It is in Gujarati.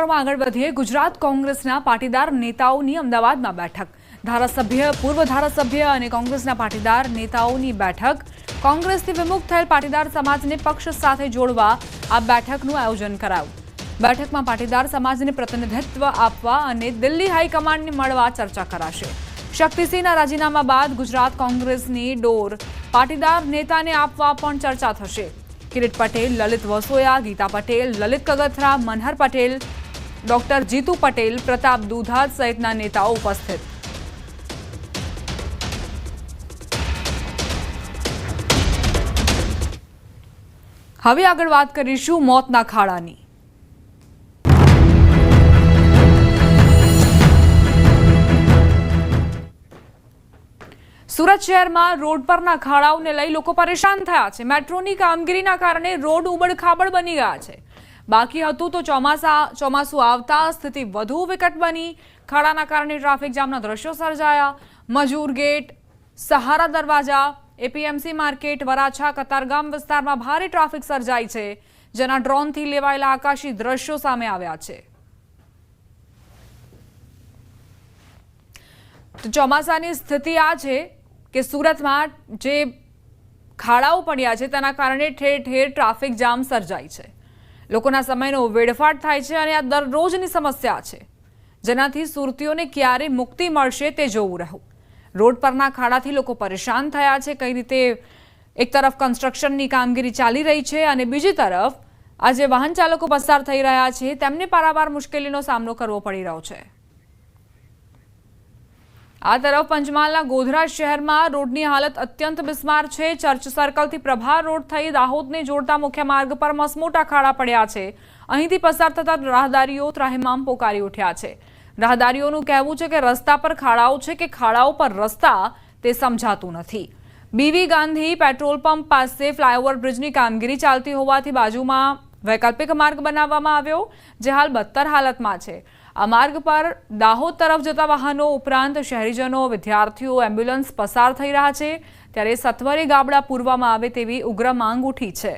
સમાચારોમાં આગળ વધીએ। ગુજરાત કોંગ્રેસના પાટીદાર નેતાઓની અમદાવાદમાં બેઠક। પૂર્વ ધારાસભ્ય અને કોંગ્રેસના પાટીદાર નેતાઓની બેઠક। કોંગ્રેસથી વિમુખ થયેલ પાટીદાર સમાજને પક્ષ સાથે જોડવા આ બેઠકનું આયોજન કરાયું। બેઠકમાં પાટીદાર સમાજને પ્રતિનિધિત્વ આપવા અને દિલ્હી હાઈકમાન્ડને મળવા ચર્ચા કરાશે। શક્તિસિંહના રાજીનામા બાદ ગુજરાત કોંગ્રેસની ડોર પાટીદાર નેતાને આપવા પણ ચર્ચા થશે। કિરીટ પટેલ, લલિત વસોયા, ગીતા પટેલ, લલિત કગથરા, મનહર પટેલ, ડોક્ટર જીતુ પટેલ, પ્રતાપ દુધાત સહિતના નેતાઓ ઉપસ્થિત। હવે આગળ વાત કરીશું મોતના ખાડાની। સુરત શહેરમાં રોડ પરના ખાડાઓને લઈ લોકો પરેશાન થયા છે। મેટ્રોની કામગીરીના કારણે રોડ ઉબડ-ખાબડ બની ગયા છે। બાકી હતું તો ચોમાસું આવતા સ્થિતિ વધુ વિકટ બની। ખાડાના કારણે ટ્રાફિક જામના દ્રશ્યો સર્જાયા। મજૂર ગેટ, સહારા દરવાજા, એપીએમસી માર્કેટ, વરાછા, કતારગામ વિસ્તારમાં ભારે ટ્રાફિક સર્જાઈ છે, જેના ડ્રોનથી લેવાયેલા આકાશી દ્રશ્યો સામે આવ્યા છે। તો ચોમાસાની સ્થિતિ આ છે કે સુરતમાં જે ખાડાઓ પડ્યા છે તેના કારણે ઠેર ઠેર ટ્રાફિક જામ સર્જાય છે। લોકોના સમયનો વેડફાટ થાય છે અને આ દરરોજની સમસ્યા છે, જેનાથી સુરતીઓને ક્યારે મુક્તિ મળશે તે જોવું રહ્યું। રોડ પરના ખાડાથી લોકો પરેશાન થયા છે। કઈ રીતે એક તરફ કન્સ્ટ્રક્શનની કામગીરી ચાલી રહી છે અને બીજી તરફ આજે વાહન ચાલકો પસાર થઈ રહ્યા છે તેમને પારાવાર મુશ્કેલીનો સામનો કરવો પડી રહ્યો છે। આ તરફ પંચમહાલના ગોધરા શહેરમાં રોડની હાલત અત્યંત બિસ્માર છે। ચર્ચ સર્કલથી પ્રભાર રોડ થઈ દાહોદને જોડતા મુખ્ય માર્ગ પર મસમોટા ખાડા પડ્યા છે। અહીંથી પસાર થતા રાહદારીઓ ત્રાહિમામ પોકારી ઉઠ્યા છે। રાહદારીઓનું કહેવું છે કે રસ્તા પર ખાડાઓ છે કે ખાડાઓ પર રસ્તા તે સમજાતું નથી। બીવી ગાંધી પેટ્રોલ પંપ પાસે ફ્લાયઓવર બ્રિજની કામગીરી ચાલતી હોવાથી બાજુમાં વૈકલ્પિક માર્ગ બનાવવામાં આવ્યો, જે હાલ બદતર હાલતમાં છે। આ માર્ગ પર દાહોદ તરફ જતા વાહનો ઉપરાંત શહેરીજનો, વિદ્યાર્થીઓ, એમ્બ્યુલન્સ પસાર થઈ રહ્યા છે, ત્યારે સત્વરે ગાબડા પૂરવામાં આવે તેવી ઉગ્ર માંગ ઉઠી છે।